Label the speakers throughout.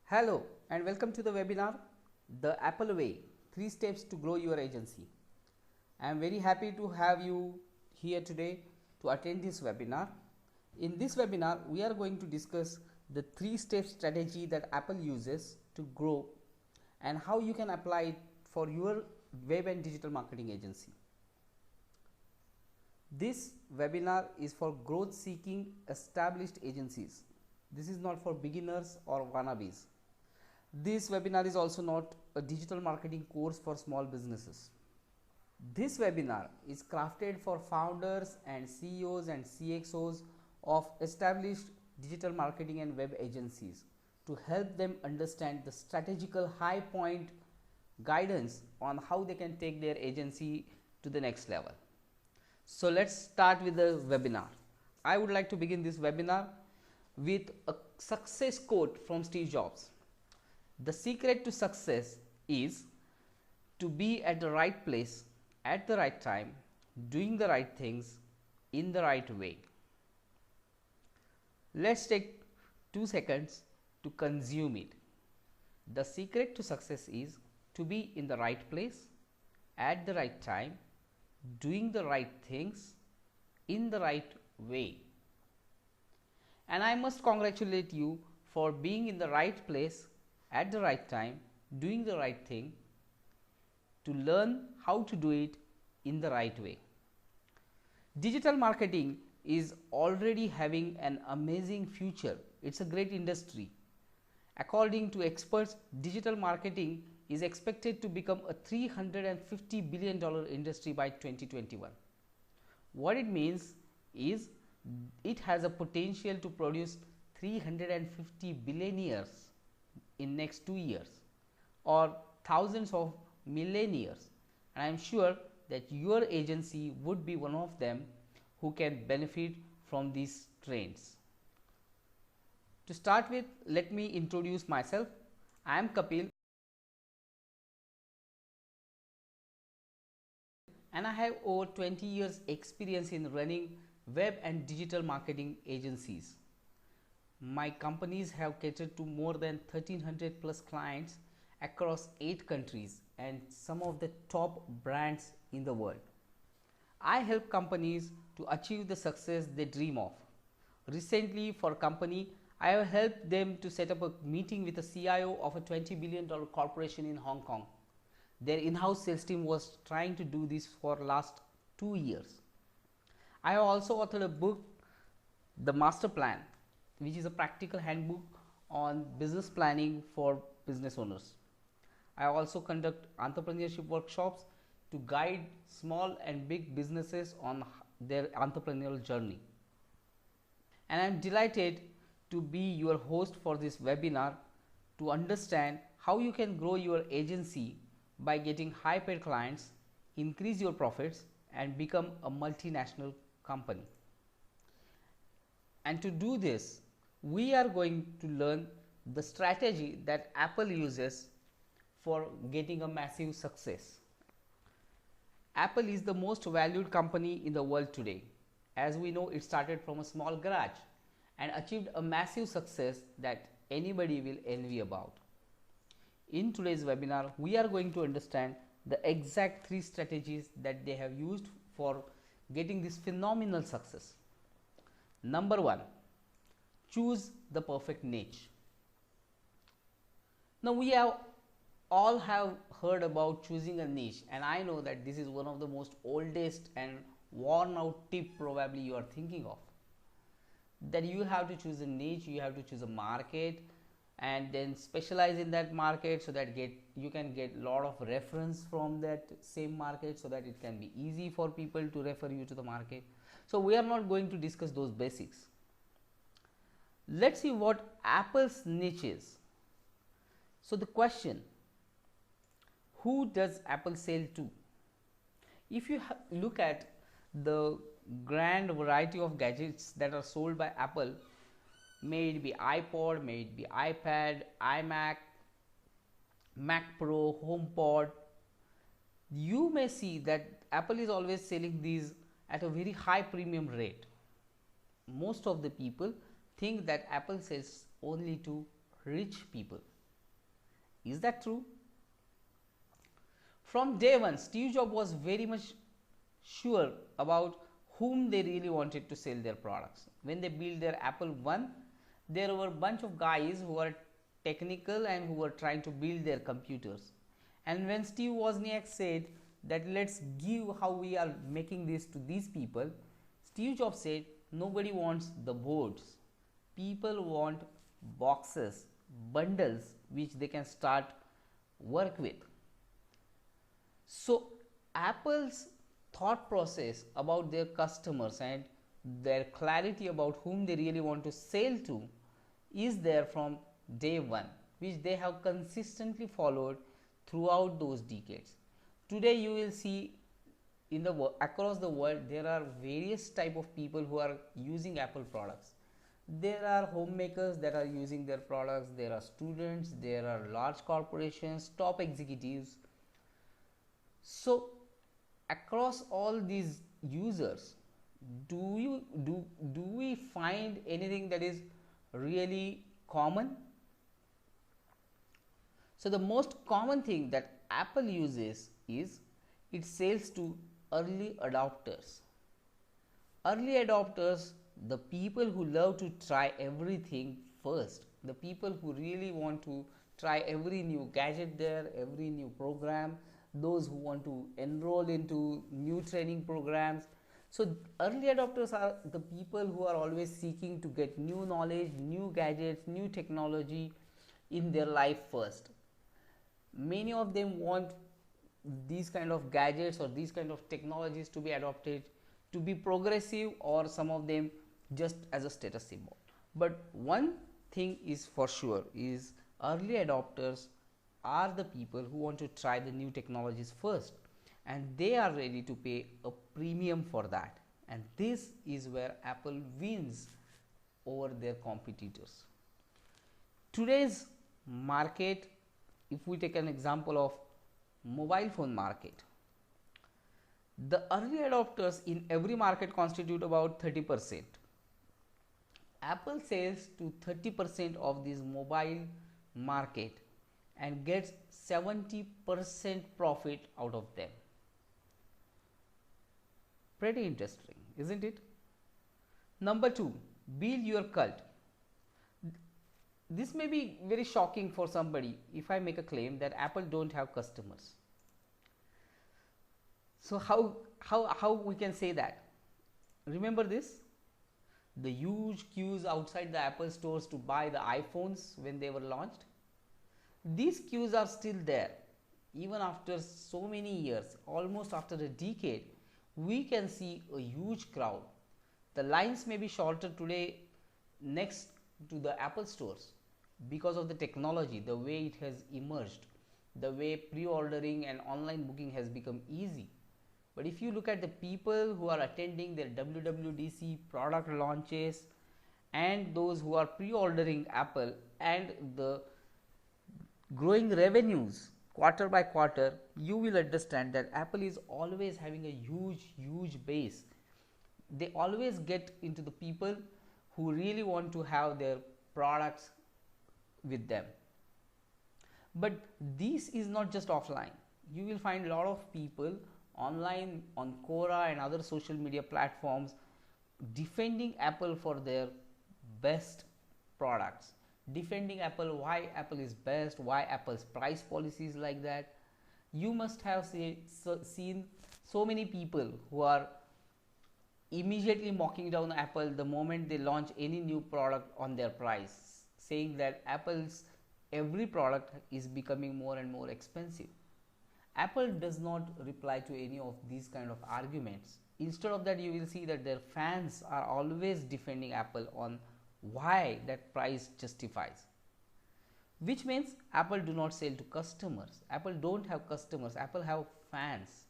Speaker 1: Hello and welcome to the webinar, The Apple Way, 3 Steps to Grow Your Agency. I am very happy to have you here today to attend this webinar. In this webinar, we are going to discuss the 3-step strategy that Apple uses to grow and how you can apply it for your web and digital marketing agency. This webinar is for growth seeking established agencies. This is not for beginners or wannabes. This webinar is also not a digital marketing course for small businesses. This webinar is crafted for founders and CEOs and CXOs of established digital marketing and web agencies to help them understand the strategical high point guidance on how they can take their agency to the next level. So let's start with the webinar. I would like to begin this webinar with a success quote from Steve Jobs. The secret to success is to be at the right place at the right time, doing the right things in the right way. Let's take 2 seconds to consume it. The secret to success is to be in the right place at the right time, doing the right things in the right way. And I must congratulate you for being in the right place at the right time, doing the right thing, to learn how to do it in the right way. Digital marketing is already having an amazing future. It's a great industry. According to experts, digital marketing is expected to become a $350 billion industry by 2021. What it means is it has a potential to produce 350 billionaires in next 2 years or thousands of millionaires, and I am sure that your agency would be one of them who can benefit from these trends. To start with, let me introduce myself. I am Kapil and I have over 20 years experience in running web and digital marketing agencies. My companies have catered to more than 1300 plus clients across 8 countries and some of the top brands in the world. I help companies to achieve the success they dream of. Recently, for a company, I have helped them to set up a meeting with a CIO of a $20 billion corporation in Hong Kong. Their in-house sales team was trying to do this for last 2 years. I have also authored a book, The Master Plan, which is a practical handbook on business planning for business owners. I also conduct entrepreneurship workshops to guide small and big businesses on their entrepreneurial journey. And I am delighted to be your host for this webinar to understand how you can grow your agency by getting high paid clients, increase your profits and become a multinational company. And to do this, we are going to learn the strategy that Apple uses for getting a massive success. Apple is the most valued company in the world today. As we know, it started from a small garage and achieved a massive success that anybody will envy about. In today's webinar, we are going to understand the exact 3 strategies that they have used for getting this phenomenal success. Number 1, choose the perfect niche. Now we have all have heard about choosing a niche, and I know that this is one of the most oldest and worn out tip probably you are thinking of, that you have to choose a niche, you have to choose a market and then specialize in that market so that you can get lot of reference from that same market so that it can be easy for people to refer you to the market. So we are not going to discuss those basics. Let's see what Apple's niche is. So the question, who does Apple sell to? If you look at the grand variety of gadgets that are sold by Apple, may it be iPod, may it be iPad, iMac, Mac Pro, HomePod, you may see that Apple is always selling these at a very high premium rate. Most of the people think that Apple sells only to rich people. Is that true? From day one, Steve Jobs was very much sure about whom they really wanted to sell their products. When they built their Apple 1, there were a bunch of guys who were technical and who were trying to build their computers. And when Steve Wozniak said that let's give how we are making this to these people, Steve Jobs said nobody wants the boards. People want boxes, bundles which they can start work with. So Apple's thought process about their customers and their clarity about whom they really want to sell to is there from day one, which they have consistently followed throughout those decades. Today you will see in the across the world there are various type of people who are using Apple products. There are homemakers that are using their products, there are students, there are large corporations, top executives. So across all these users, do we find anything that is really common? So the most common thing that Apple uses is it sells to early adopters. Early adopters, the people who love to try everything first, the people who really want to try every new gadget there, every new program, those who want to enroll into new training programs. So early adopters are the people who are always seeking to get new knowledge, new gadgets, new technology in their life first. Many of them want these kind of gadgets or these kind of technologies to be adopted, to be progressive, or some of them just as a status symbol. But one thing is for sure is early adopters are the people who want to try the new technologies first, and they are ready to pay a premium for that, and this is where Apple wins over their competitors. Today's market, if we take an example of mobile phone market, the early adopters in every market constitute about 30%. Apple sells to 30% of this mobile market and gets 70% profit out of them. Pretty interesting, isn't it? Number 2, build your cult. This may be very shocking for somebody if I make a claim that Apple don't have customers. So how we can say that? Remember this? The huge queues outside the Apple stores to buy the iPhones when they were launched. These queues are still there. Even after so many years, almost after a decade, we can see a huge crowd. The lines may be shorter today next to the Apple stores because of the technology, the way it has emerged, the way pre-ordering and online booking has become easy. But if you look at the people who are attending their WWDC product launches and those who are pre-ordering Apple and the growing revenues quarter by quarter, you will understand that Apple is always having a huge base. They always get into the people who really want to have their products with them. But this is not just offline. You will find a lot of people online on Quora and other social media platforms defending Apple for their best products, defending Apple, why Apple is best, why Apple's price policy is like that. You must have seen so many people who are immediately mocking down Apple the moment they launch any new product on their price, saying that Apple's every product is becoming more and more expensive. Apple does not reply to any of these kind of arguments. Instead of that, you will see that their fans are always defending Apple on why that price justifies, which means Apple do not sell to customers. Apple don't have customers. Apple have fans.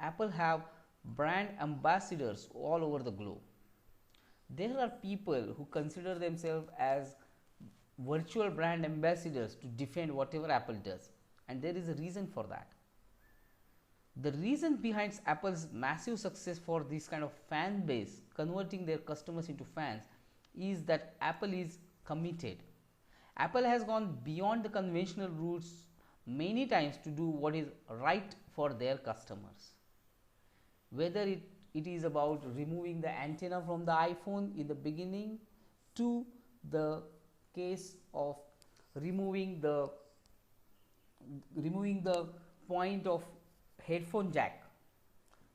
Speaker 1: Apple have brand ambassadors all over the globe. There are people who consider themselves as virtual brand ambassadors to defend whatever Apple does, and there is a reason for that. The reason behind Apple's massive success for this kind of fan base, converting their customers into fans, is that Apple is committed. Apple has gone beyond the conventional routes many times to do what is right for their customers. Whether it is about removing the antenna from the iPhone in the beginning, to the case of removing the point of headphone jack.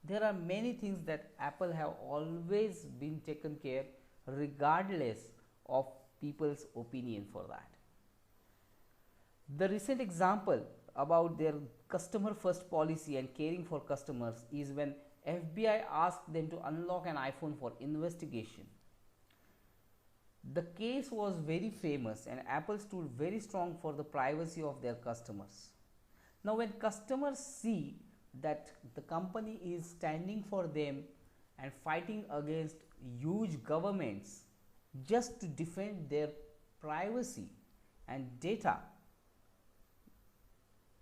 Speaker 1: There are many things that Apple have always been taken care regardless of people's opinion for that. The recent example about their customer first policy and caring for customers is when FBI asked them to unlock an iPhone for investigation. The case was very famous and Apple stood very strong for the privacy of their customers. Now, when customers see that the company is standing for them and fighting against huge governments just to defend their privacy and data,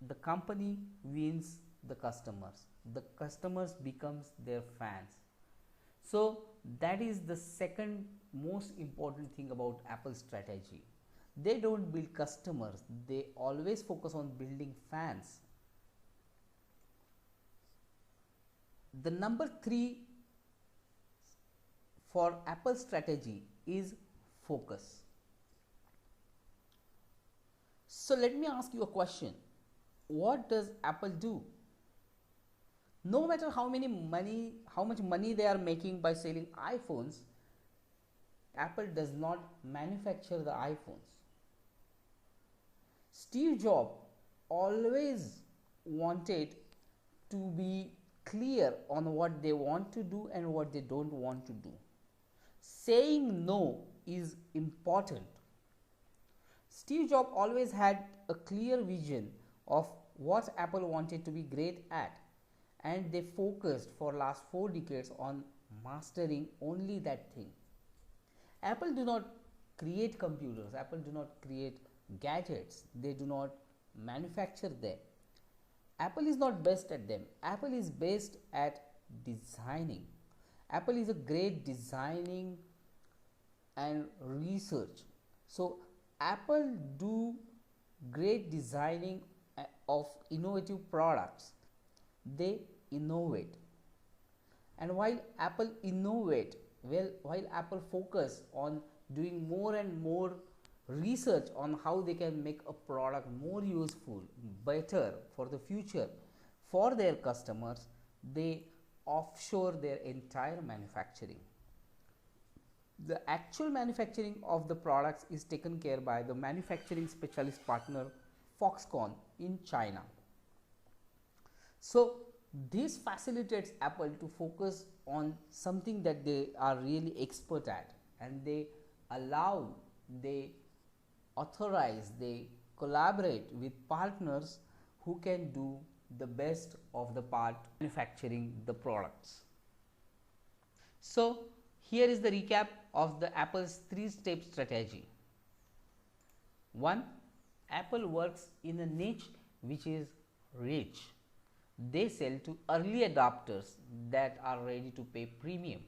Speaker 1: the company wins the customers. The customers becomes their fans. So that is the second most important thing about Apple's strategy. They don't build customers, they always focus on building fans. The number 3 for Apple's strategy is focus. So let me ask you a question. What does Apple do? No matter how much money they are making by selling iPhones, Apple does not manufacture the iPhones. Steve Jobs always wanted to be clear on what they want to do and what they don't want to do. Saying no is important. Steve Jobs always had a clear vision of what Apple wanted to be great at, and they focused for last 4 decades on mastering only that thing. Apple do not create computers, Apple do not create gadgets, they do not manufacture them. Apple is not best at them. Apple is best at designing. Apple is a great designing and research. So Apple do great designing of innovative products. They innovate. And while Apple innovate, while Apple focus on doing more and more research on how they can make a product more useful, better for the future for their customers, they offshore their entire manufacturing. The actual manufacturing of the products is taken care by the manufacturing specialist partner Foxconn in China. So this facilitates Apple to focus on something that they are really expert at, and they authorize, they collaborate with partners who can do the best of the part manufacturing the products. So here is the recap of the Apple's 3-step strategy. 1. Apple works in a niche which is rich. They sell to early adopters that are ready to pay premium.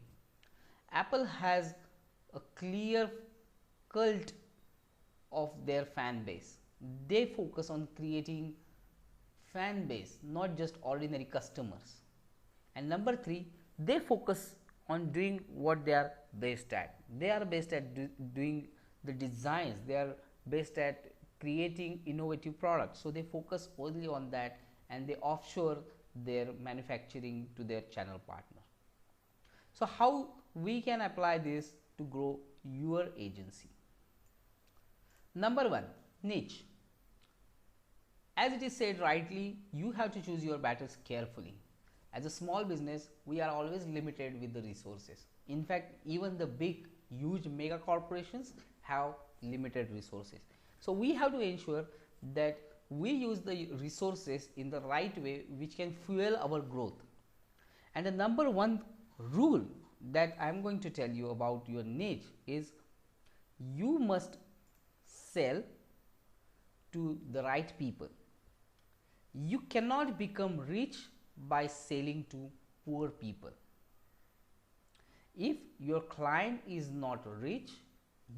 Speaker 1: Apple has a clear cult of their fan base. They focus on creating fan base, not just ordinary customers. And number 3, they focus on doing what they are best at. They are best at doing the designs, they are best at creating innovative products. So they focus only on that and they offshore their manufacturing to their channel partner. So how we can apply this to grow your agency? Number 1, niche. As it is said rightly, you have to choose your battles carefully. As a small business, we are always limited with the resources. In fact, even the big, huge mega corporations have limited resources. So we have to ensure that we use the resources in the right way which can fuel our growth. And the number 1 rule that I am going to tell you about your niche is you must sell to the right people. You cannot become rich by selling to poor people. If your client is not rich,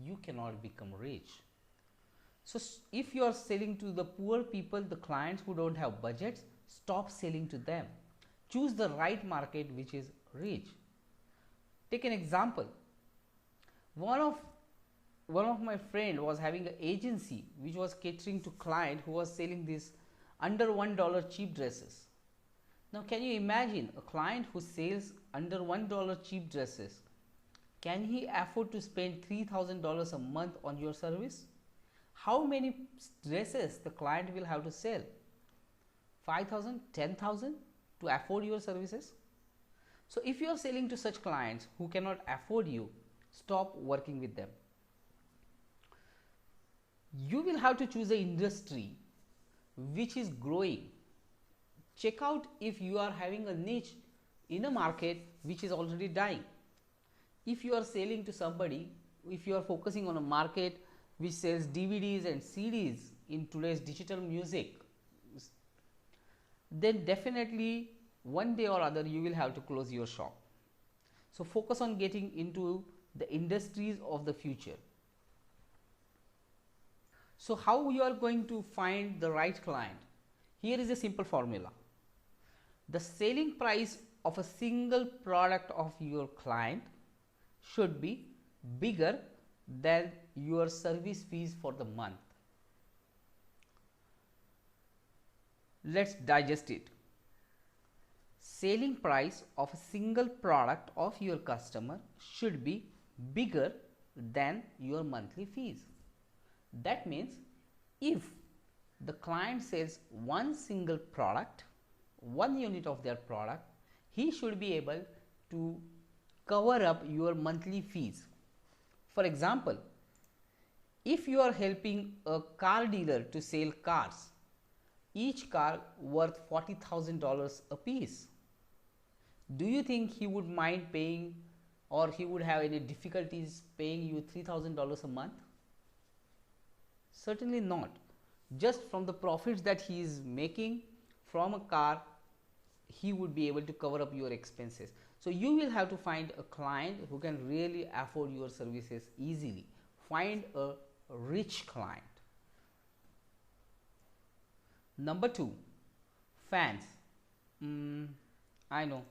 Speaker 1: you cannot become rich. So if you are selling to the poor people, the clients who don't have budgets, stop selling to them. Choose the right market which is rich. Take an example. One of my friend was having an agency which was catering to client who was selling these under $1 cheap dresses. Now can you imagine a client who sells under $1 cheap dresses? Can he afford to spend $3,000 a month on your service? How many dresses the client will have to sell? 5,000, 10,000 to afford your services? So if you are selling to such clients who cannot afford you, stop working with them. You will have to choose an industry which is growing. Check out if you are having a niche in a market which is already dying. If you are selling to somebody, if you are focusing on a market which sells DVDs and CDs in today's digital music, then definitely one day or other you will have to close your shop. So focus on getting into the industries of the future. So how you are going to find the right client? Here is a simple formula. The selling price of a single product of your client should be bigger than your service fees for the month. Let's digest it. Selling price of a single product of your customer should be bigger than your monthly fees. That means if the client sells one single product, one unit of their product, he should be able to cover up your monthly fees. For example, if you are helping a car dealer to sell cars, each car worth $40,000 a piece, do you think he would mind paying, or he would have any difficulties paying you $3,000 a month? Certainly not. Just from the profits that he is making from a car, he would be able to cover up your expenses. So you will have to find a client who can really afford your services easily. Find a rich client. Number 2, fans. I know.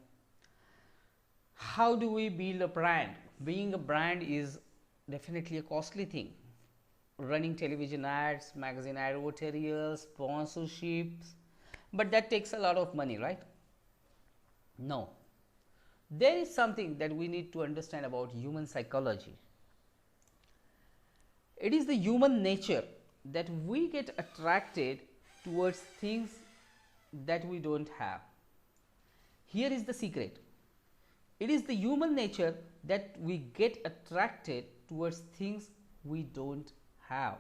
Speaker 1: How do we build a brand? Being a brand is definitely a costly thing. Running television ads, magazine advertorials, sponsorships, but that takes a lot of money, right? No. There is something that we need to understand about human psychology. It is the human nature that we get attracted towards things that we don't have. Here is the secret. It is the human nature that we get attracted towards things we don't have.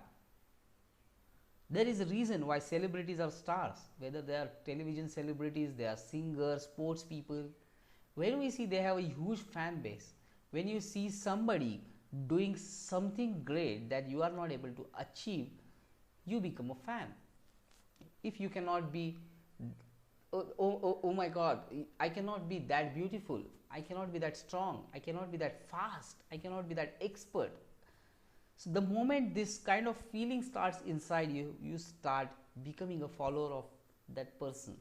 Speaker 1: There is a reason why celebrities are stars, whether they are television celebrities, they are singers, sports people. When we see they have a huge fan base, when you see somebody doing something great that you are not able to achieve, you become a fan. If you cannot be, oh my God, I cannot be that beautiful, I cannot be that strong, I cannot be that fast, I cannot be that expert. So the moment this kind of feeling starts inside you, you start becoming a follower of that person.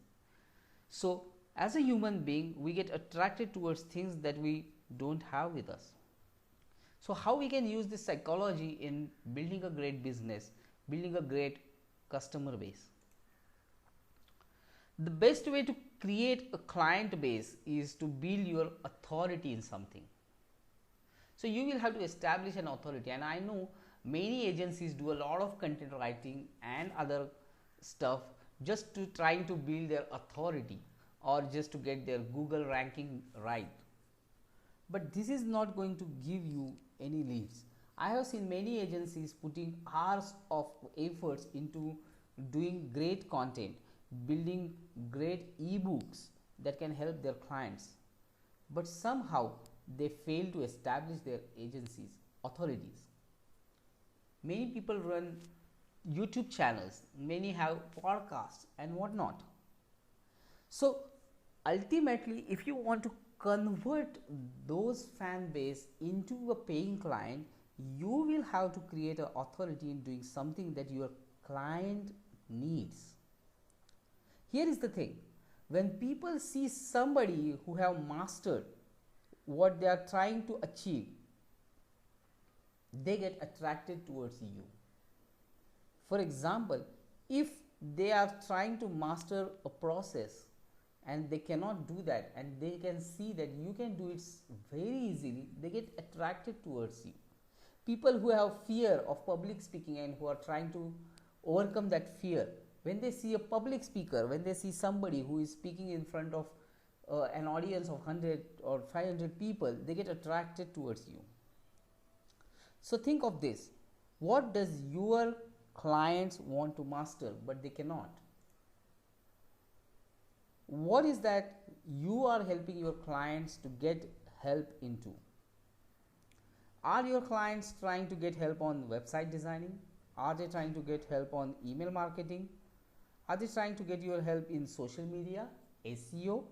Speaker 1: So as a human being, we get attracted towards things that we don't have with us. So how we can use this psychology in building a great business, building a great customer base? The best way to create a client base is to build your authority in something. So you will have to establish an authority, and I know many agencies do a lot of content writing and other stuff just to trying to build their authority or just to get their Google ranking right. But this is not going to give you any leads. I have seen many agencies putting hours of efforts into doing great content, building great ebooks that can help their clients, but somehow they fail to establish their agencies, authorities. Many people run YouTube channels, many have podcasts and whatnot. So ultimately, if you want to convert those fan base into a paying client, you will have to create an authority in doing something that your client needs. Here is the thing, when people see somebody who have mastered what they are trying to achieve, they get attracted towards you. For example, if they are trying to master a process and they cannot do that, and they can see that you can do it very easily, they get attracted towards you. People who have fear of public speaking and who are trying to overcome that fear, when they see a public speaker, when they see somebody who is speaking in front of an audience of 100 or 500 people, they get attracted towards you. So think of this, what does your clients want to master but they cannot? What is that you are helping your clients to get help into? Are your clients trying to get help on website designing? Are they trying to get help on email marketing? Are they trying to get your help in social media, SEO?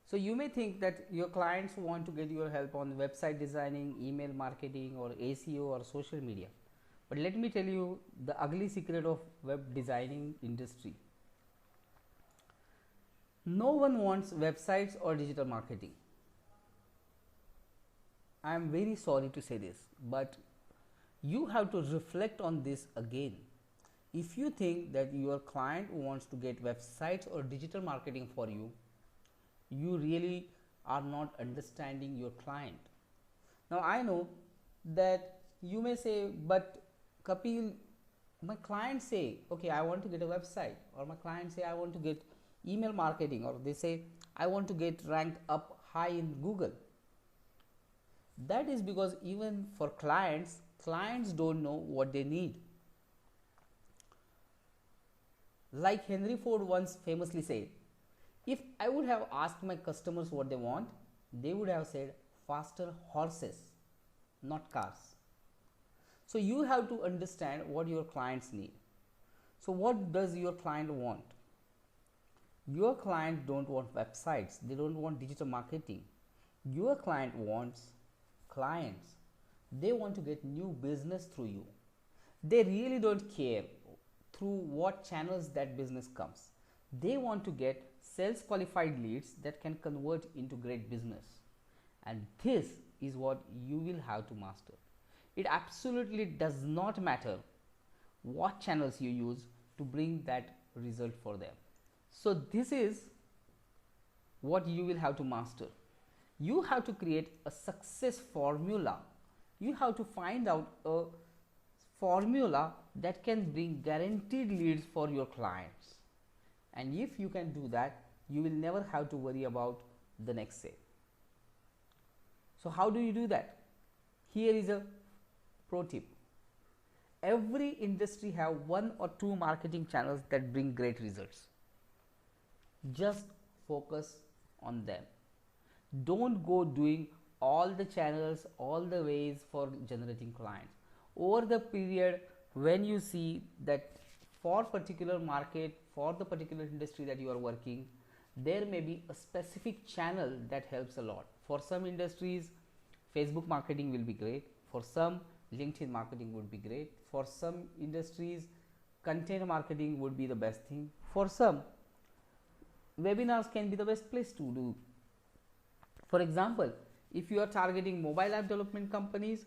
Speaker 1: So you may think that your clients want to get your help on website designing, email marketing, or SEO or social media. But let me tell you the ugly secret of web designing industry. No one wants websites or digital marketing. I am very sorry to say this, but you have to reflect on this again. If you think that your client wants to get websites or digital marketing for you, you really are not understanding your client. Now I know that you may say, but Kapil, my client say, okay, I want to get a website, or my client say I want to get email marketing, or they say I want to get ranked up high in Google. That is because even for clients don't know what they need. Like Henry Ford once famously said, if I would have asked my customers what they want, they would have said faster horses, not cars. So you have to understand what your clients need. So what does your client want? Your client don't want websites, they don't want digital marketing. Your client wants clients. They want to get new business through you. They really don't care through what channels that business comes. They want to get sales qualified leads that can convert into great business. And this is what you will have to master. It absolutely does not matter what channels you use to bring that result for them. So this is what you will have to master. You have to create a success formula. You have to find out a formula that can bring guaranteed leads for your clients. And if you can do that, you will never have to worry about the next sale. So how do you do that? Here is a pro tip. Every industry have one or two marketing channels that bring great results. Just focus on them. Don't go doing all the channels, all the ways for generating clients. Over the period, when you see that for particular market, for the particular industry that you are working, there may be a specific channel that helps a lot. For some industries, Facebook marketing will be great. For some, LinkedIn marketing would be great. For some industries, content marketing would be the best thing. For some, webinars can be the best place to do. For example, if you are targeting mobile app development companies,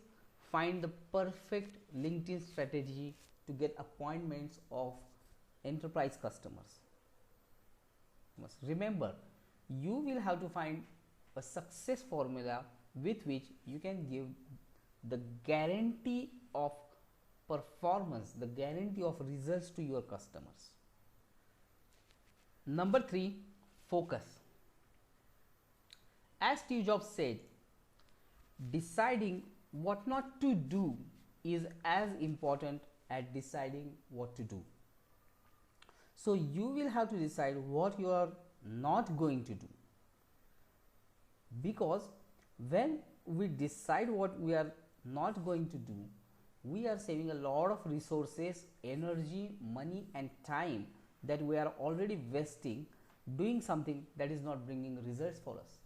Speaker 1: find the perfect LinkedIn strategy to get appointments of enterprise customers. Must remember, you will have to find a success formula with which you can give the guarantee of performance, the guarantee of results to your customers. Number 3, focus. As Steve Jobs said, deciding what not to do is as important as deciding what to do. So you will have to decide what you are not going to do, because when we decide what we are not going to do, we are saving a lot of resources, energy, money and time that we are already wasting doing something that is not bringing results for us.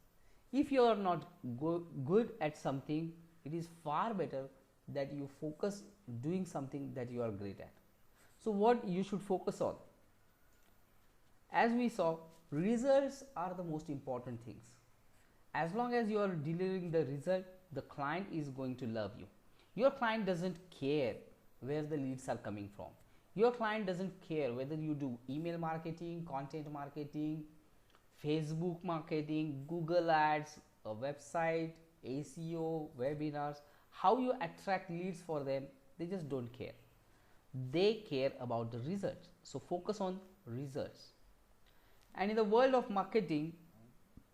Speaker 1: If you are not good at something, it is far better that you focus doing something that you are great at. So what you should focus on? As we saw, results are the most important things. As long as you are delivering the result, the client is going to love you. Your client doesn't care where the leads are coming from. Your client doesn't care whether you do email marketing, content marketing, Facebook marketing, Google ads, a website, SEO, webinars, how you attract leads for them. They just don't care. They care about the results. So focus on results. And in the world of marketing,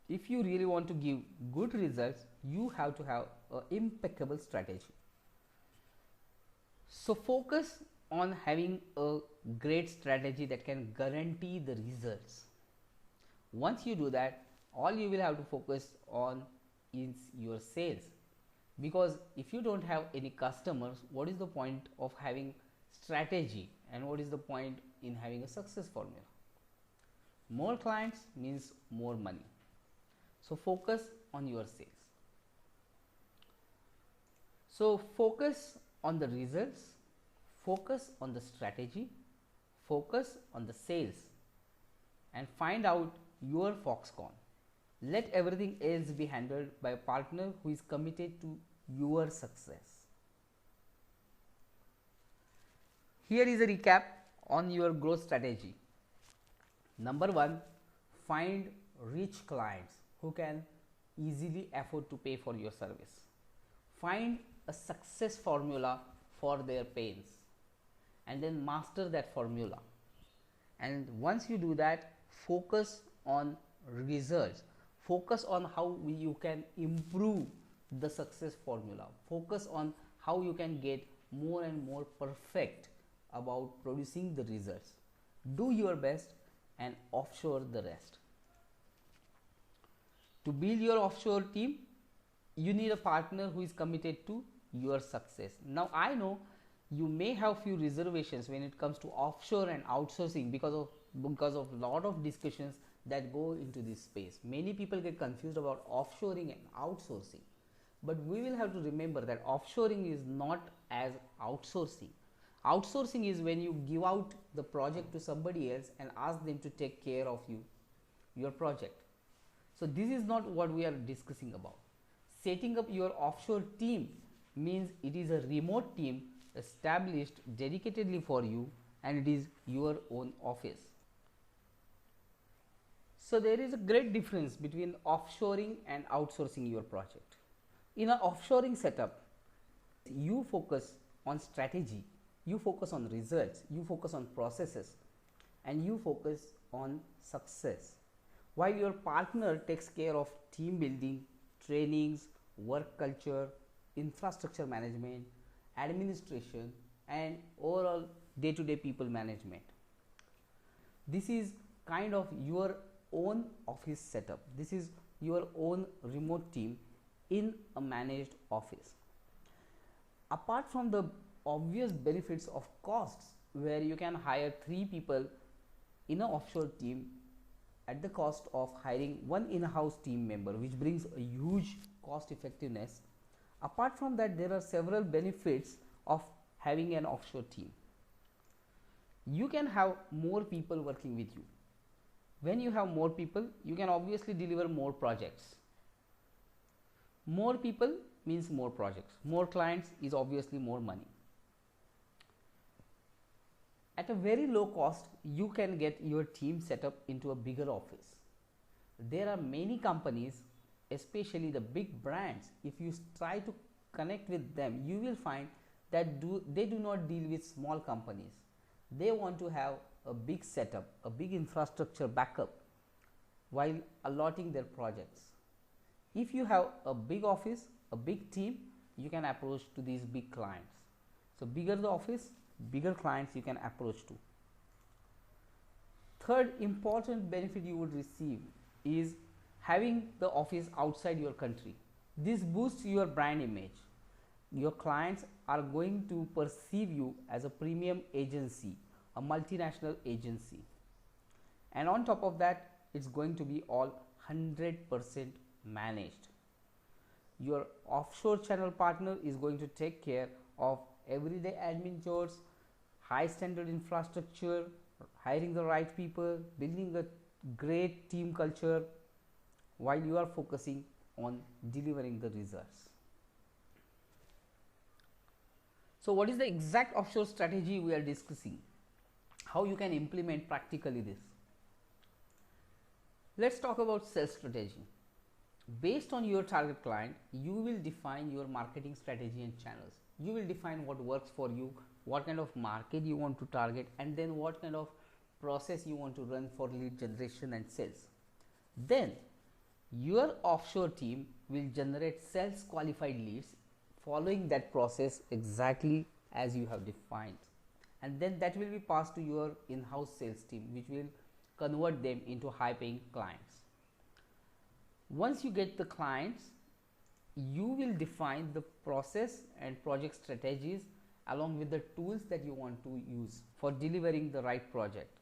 Speaker 1: if you really want to give good results, you have to have an impeccable strategy. So focus on having a great strategy that can guarantee the results. Once you do that, all you will have to focus on is your sales, because if you don't have any customers, what is the point of having strategy, and what is the point in having a success formula? More clients means more money. So focus on your sales. So focus on the results, focus on the strategy, focus on the sales, and find out your Foxconn. Let everything else be handled by a partner who is committed to your success. Here is a recap on your growth strategy. Number 1, find rich clients who can easily afford to pay for your service. Find a success formula for their pains and then master that formula. And once you do that, focus on results. Focus on how you can improve the success formula. Focus on how you can get more and more perfect about producing the results. Do your best and offshore the rest. To build your offshore team, you need a partner who is committed to your success. Now I know you may have few reservations when it comes to offshore and outsourcing because of lot of discussions that go into this space. Many people get confused about offshoring and outsourcing, but we will have to remember that offshoring is not as outsourcing. Outsourcing is when you give out the project to somebody else and ask them to take care of your project. So this is not what we are discussing about. Setting up your offshore team means it is a remote team established dedicatedly for you, and it is your own office. So there is a great difference between offshoring and outsourcing your project. In an offshoring setup, you focus on strategy, you focus on results, you focus on processes, and you focus on success, while your partner takes care of team building, trainings, work culture, infrastructure management, administration, and overall day-to-day people management. This is kind of your own office setup. This is your own remote team in a managed office. Apart from the obvious benefits of costs, where you can hire 3 people in an offshore team at the cost of hiring 1 in-house team member, which brings a huge cost effectiveness. Apart from that, there are several benefits of having an offshore team. You can have more people working with you. When you have more people, you can obviously deliver more projects. More people means more projects. More clients is obviously more money. At a very low cost, you can get your team set up into a bigger office. There are many companies, especially the big brands. If you try to connect with them, you will find that they do not deal with small companies. They want to have a big setup, a big infrastructure backup while allotting their projects. If you have a big office, a big team, you can approach to these big clients. So bigger the office, bigger clients you can approach to. Third important benefit you would receive is having the office outside your country. This boosts your brand image. Your clients are going to perceive you as a premium agency, a multinational agency. And on top of that, it's going to be all 100% managed. Your offshore channel partner is going to take care of everyday admin chores, high standard infrastructure, hiring the right people, building a great team culture, while you are focusing on delivering the results. So what is the exact offshore strategy we are discussing? How you can implement practically this? Let's talk about sales strategy. Based on your target client, you will define your marketing strategy and channels. You will define what works for you, what kind of market you want to target, and then what kind of process you want to run for lead generation and sales. Then your offshore team will generate sales qualified leads following that process exactly as you have defined, and then that will be passed to your in-house sales team, which will convert them into high paying clients. Once you get the clients, you will define the process and project strategies along with the tools that you want to use for delivering the right project.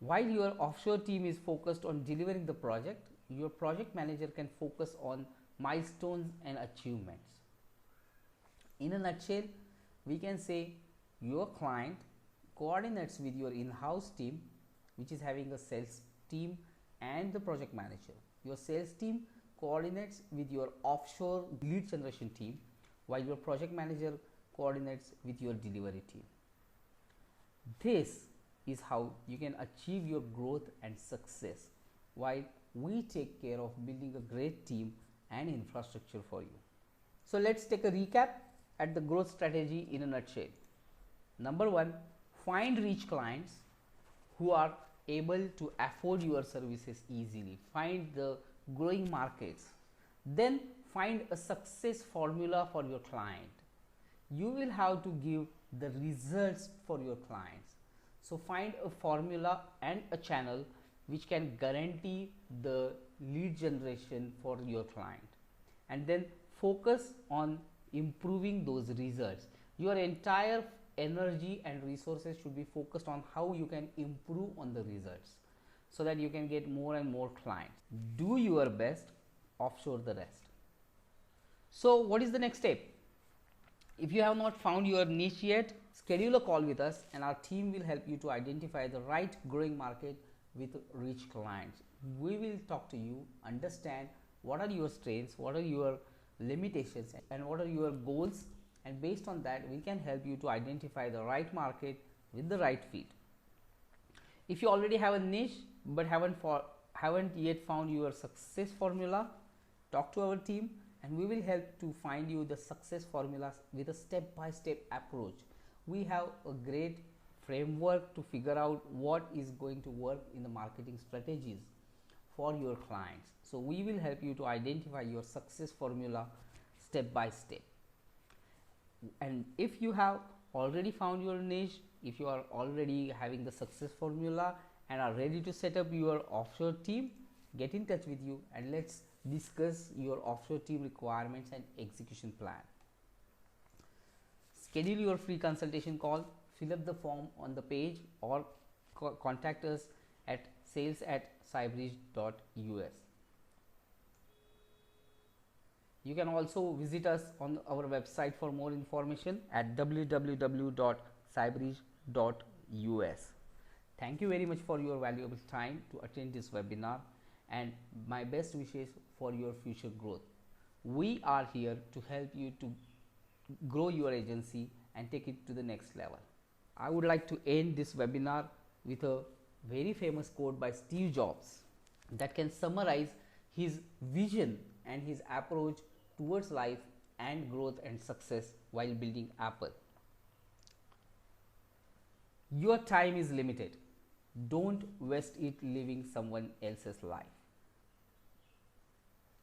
Speaker 1: While your offshore team is focused on delivering the project, your project manager can focus on milestones and achievements. In a nutshell, we can say your client coordinates with your in-house team, which is having a sales team and the project manager. Your sales team coordinates with your offshore lead generation team, while your project manager coordinates with your delivery team. This is how you can achieve your growth and success, while we take care of building a great team and infrastructure for you. So let's take a recap at the growth strategy in a nutshell. Number one, find rich clients who are able to afford your services easily. Find the growing markets. Then find a success formula for your client. You will have to give the results for your clients. So find a formula and a channel which can guarantee the lead generation for your client, and then focus on improving those results. Your entire energy and resources should be focused on how you can improve on the results so that you can get more and more clients. Do your best, offshore the rest. So what is the next step? If you have not found your niche yet, schedule a call with us and our team will help you to identify the right growing market with rich clients. We will talk to you, understand what are your strengths, what are your limitations, and what are your goals, and based on that we can help you to identify the right market with the right fit. If you already have a niche but haven't yet found your success formula, talk to our team and we will help to find you the success formulas with a step-by-step approach. We have a great framework to figure out what is going to work in the marketing strategies for your clients. So we will help you to identify your success formula step by step. And if you have already found your niche, if you are already having the success formula and are ready to set up your offshore team, get in touch with you and let's discuss your offshore team requirements and execution plan. Schedule your free consultation call, fill up the form on the page or contact us at sales@cybridge.us. You can also visit us on our website for more information at www.cybridge.us. Thank you very much for your valuable time to attend this webinar and my best wishes for your future growth. We are here to help you to grow your agency and take it to the next level. I would like to end this webinar with a very famous quote by Steve Jobs that can summarize his vision and his approach towards life and growth and success while building Apple. Your time is limited. Don't waste it living someone else's life.